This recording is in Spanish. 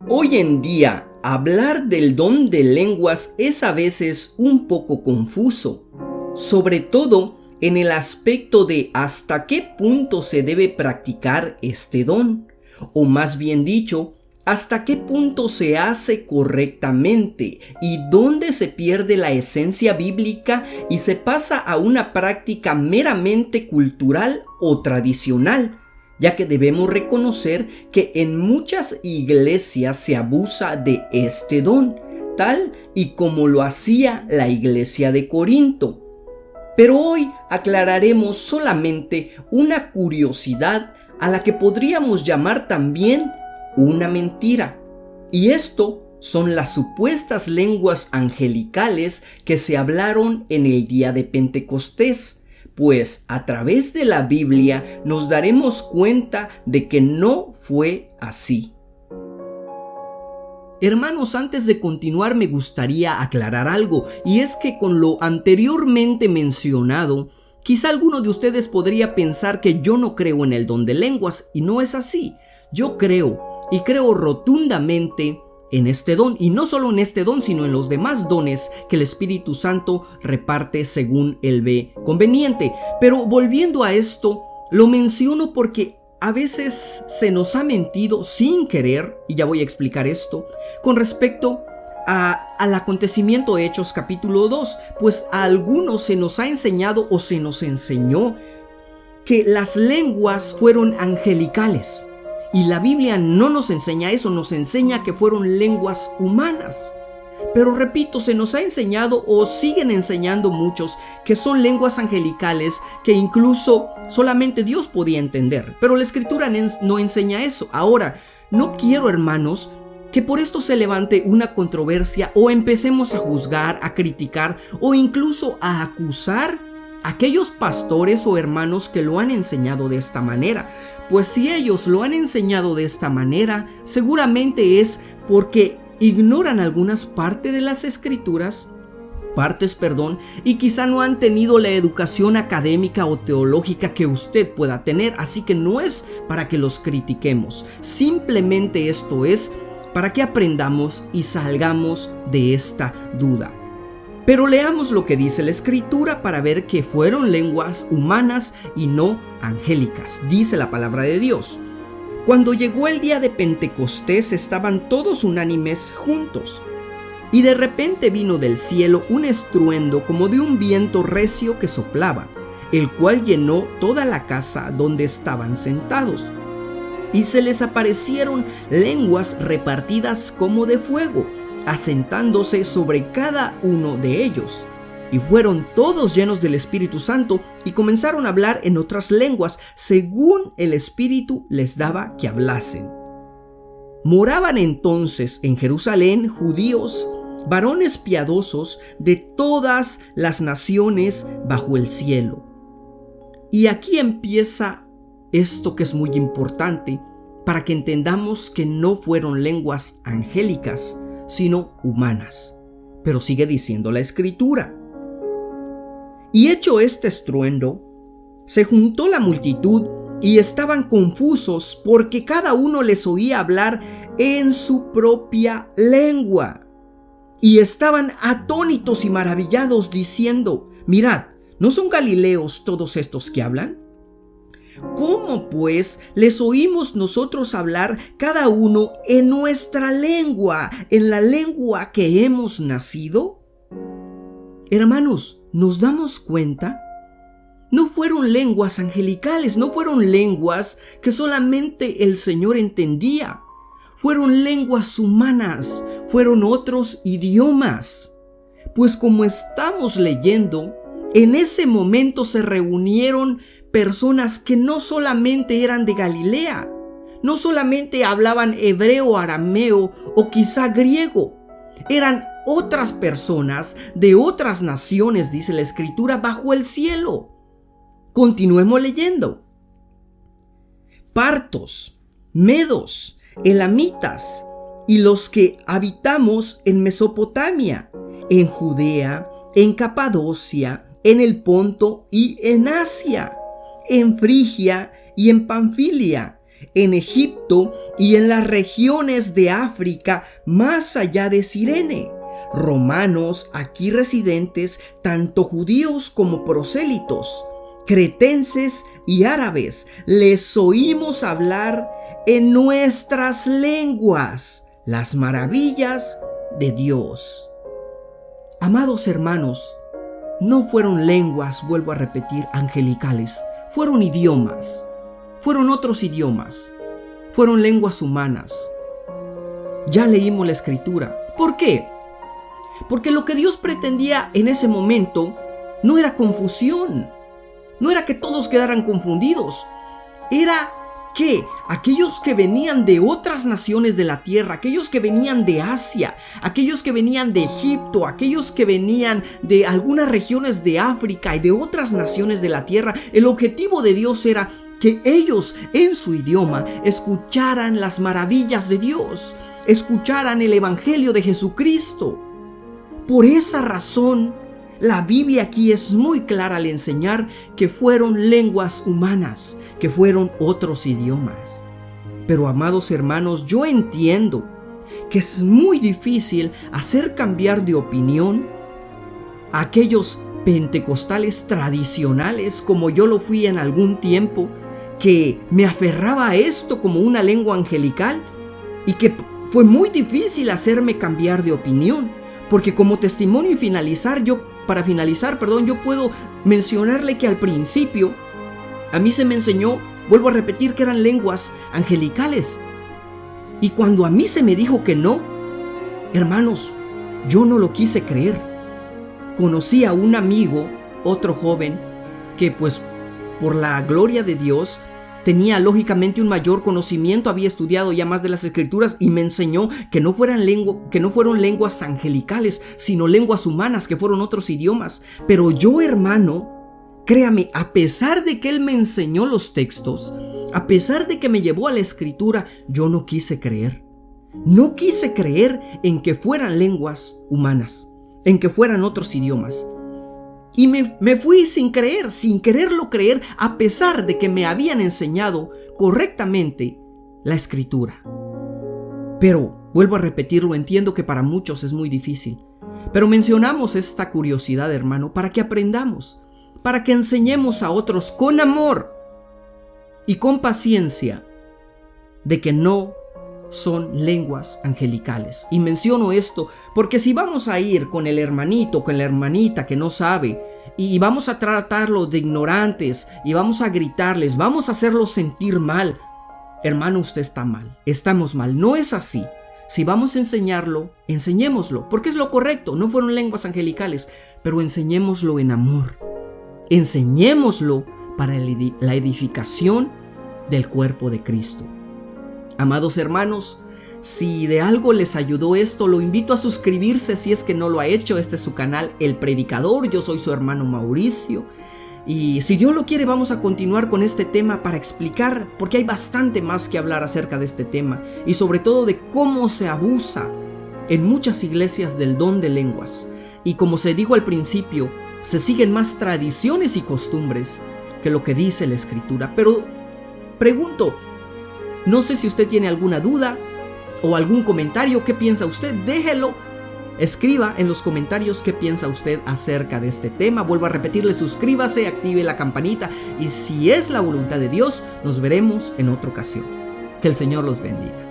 Hoy en día, hablar del don de lenguas es a veces un poco confuso, sobre todo en el aspecto de hasta qué punto se debe practicar este don, o más bien dicho, hasta qué punto se hace correctamente y dónde se pierde la esencia bíblica y se pasa a una práctica meramente cultural o tradicional, ya que debemos reconocer que en muchas iglesias se abusa de este don, tal y como lo hacía la iglesia de Corinto. Pero hoy aclararemos solamente una curiosidad a la que podríamos llamar también una mentira. Y esto son las supuestas lenguas angelicales que se hablaron en el día de Pentecostés, pues a través de la Biblia nos daremos cuenta de que no fue así. Hermanos, antes de continuar me gustaría aclarar algo, y es que con lo anteriormente mencionado, quizá alguno de ustedes podría pensar que yo no creo en el don de lenguas, y no es así. Yo creo, y creo rotundamente en este don, y no solo en este don, sino en los demás dones que el Espíritu Santo reparte según él ve conveniente. Pero volviendo a esto, lo menciono porque a veces se nos ha mentido sin querer, y ya voy a explicar esto, con respecto al acontecimiento de Hechos capítulo 2, pues a algunos se nos ha enseñado o se nos enseñó que las lenguas fueron angelicales. Y la Biblia no nos enseña eso, nos enseña que fueron lenguas humanas. Pero repito, se nos ha enseñado o siguen enseñando muchos que son lenguas angelicales que incluso solamente Dios podía entender. Pero la Escritura no enseña eso. Ahora, no quiero, hermanos, que por esto se levante una controversia o empecemos a juzgar, a criticar o incluso a acusar a aquellos pastores o hermanos que lo han enseñado de esta manera. Pues si ellos lo han enseñado de esta manera, seguramente es porque ignoran algunas partes de las escrituras, y quizá no han tenido la educación académica o teológica que usted pueda tener, así que no es para que los critiquemos, simplemente esto es para que aprendamos y salgamos de esta duda. Pero leamos lo que dice la Escritura para ver que fueron lenguas humanas y no angélicas. Dice la palabra de Dios: cuando llegó el día de Pentecostés estaban todos unánimes juntos, y de repente vino del cielo un estruendo como de un viento recio que soplaba, el cual llenó toda la casa donde estaban sentados. Y se les aparecieron lenguas repartidas como de fuego, asentándose sobre cada uno de ellos. Y fueron todos llenos del Espíritu Santo y comenzaron a hablar en otras lenguas, según el Espíritu les daba que hablasen. Moraban entonces en Jerusalén judíos, varones piadosos de todas las naciones bajo el cielo. Y aquí empieza esto que es muy importante para que entendamos que no fueron lenguas angélicas, sino humanas. Pero sigue diciendo la Escritura: y hecho este estruendo, se juntó la multitud y estaban confusos porque cada uno les oía hablar en su propia lengua. Y estaban atónitos y maravillados diciendo: mirad, ¿no son galileos todos estos que hablan? ¿Cómo pues les oímos nosotros hablar cada uno en nuestra lengua, en la lengua que hemos nacido? Hermanos, ¿nos damos cuenta? No fueron lenguas angelicales, no fueron lenguas que solamente el Señor entendía. Fueron lenguas humanas, fueron otros idiomas. Pues como estamos leyendo, en ese momento se reunieron personas que no solamente eran de Galilea, no solamente hablaban hebreo, arameo o quizá griego, eran otras personas de otras naciones, dice la Escritura, bajo el cielo. Continuemos leyendo. Partos, medos, elamitas y los que habitamos en Mesopotamia, en Judea, en Capadocia, en el Ponto y en Asia, en Frigia y en Panfilia, en Egipto y en las regiones de África más allá de Cirene. Romanos aquí residentes, tanto judíos como prosélitos, cretenses y árabes, les oímos hablar en nuestras lenguas las maravillas de Dios. Amados hermanos, no fueron lenguas, vuelvo a repetir, angelicales, fueron idiomas, fueron otros idiomas, fueron lenguas humanas. Ya leímos la escritura. ¿Por qué? Porque lo que Dios pretendía en ese momento no era confusión, no era que todos quedaran confundidos, era que aquellos que venían de otras naciones de la tierra, aquellos que venían de Asia, aquellos que venían de Egipto, aquellos que venían de algunas regiones de África y de otras naciones de la tierra, el objetivo de Dios era que ellos en su idioma escucharan las maravillas de Dios, escucharan el evangelio de Jesucristo. Por esa razón, la Biblia aquí es muy clara al enseñar que fueron lenguas humanas, que fueron otros idiomas. Pero amados hermanos, yo entiendo que es muy difícil hacer cambiar de opinión a aquellos pentecostales tradicionales, como yo lo fui en algún tiempo, que me aferraba a esto como una lengua angelical y que fue muy difícil hacerme cambiar de opinión. Porque como testimonio y para finalizar, yo puedo mencionarle que al principio a mí se me enseñó, vuelvo a repetir, que eran lenguas angelicales. Y cuando a mí se me dijo que no, hermanos, yo no lo quise creer. Conocí a un amigo, otro joven, que pues por la gloria de Dios tenía lógicamente un mayor conocimiento, había estudiado ya más de las escrituras y me enseñó que no fueron lenguas angelicales, sino lenguas humanas, que fueron otros idiomas. Pero yo, hermano, créame, a pesar de que él me enseñó los textos, a pesar de que me llevó a la escritura, yo no quise creer. No quise creer en que fueran lenguas humanas, en que fueran otros idiomas. Y me fui sin creer, sin quererlo creer, a pesar de que me habían enseñado correctamente la escritura. Pero, vuelvo a repetirlo, entiendo que para muchos es muy difícil. Pero mencionamos esta curiosidad, hermano, para que aprendamos, para que enseñemos a otros con amor y con paciencia de que no son lenguas angelicales. Y menciono esto porque si vamos a ir con el hermanito, con la hermanita que no sabe, y vamos a tratarlos de ignorantes, y vamos a gritarles, vamos a hacerlos sentir mal, hermano, usted está mal, estamos mal. No es así. Si vamos a enseñarlo, enseñémoslo, porque es lo correcto. No fueron lenguas angelicales, pero enseñémoslo en amor. Enseñémoslo para la edificación del cuerpo de Cristo. Amados hermanos, si de algo les ayudó esto, lo invito a suscribirse si es que no lo ha hecho. Este es su canal El Predicador, yo soy su hermano Mauricio. Y si Dios lo quiere, vamos a continuar con este tema para explicar, porque hay bastante más que hablar acerca de este tema. Y sobre todo de cómo se abusa en muchas iglesias del don de lenguas. Y como se dijo al principio, se siguen más tradiciones y costumbres que lo que dice la Escritura. Pero pregunto, no sé si usted tiene alguna duda o algún comentario. ¿Qué piensa usted? Déjelo. Escriba en los comentarios qué piensa usted acerca de este tema. Vuelvo a repetirle, suscríbase, active la campanita y si es la voluntad de Dios, nos veremos en otra ocasión. Que el Señor los bendiga.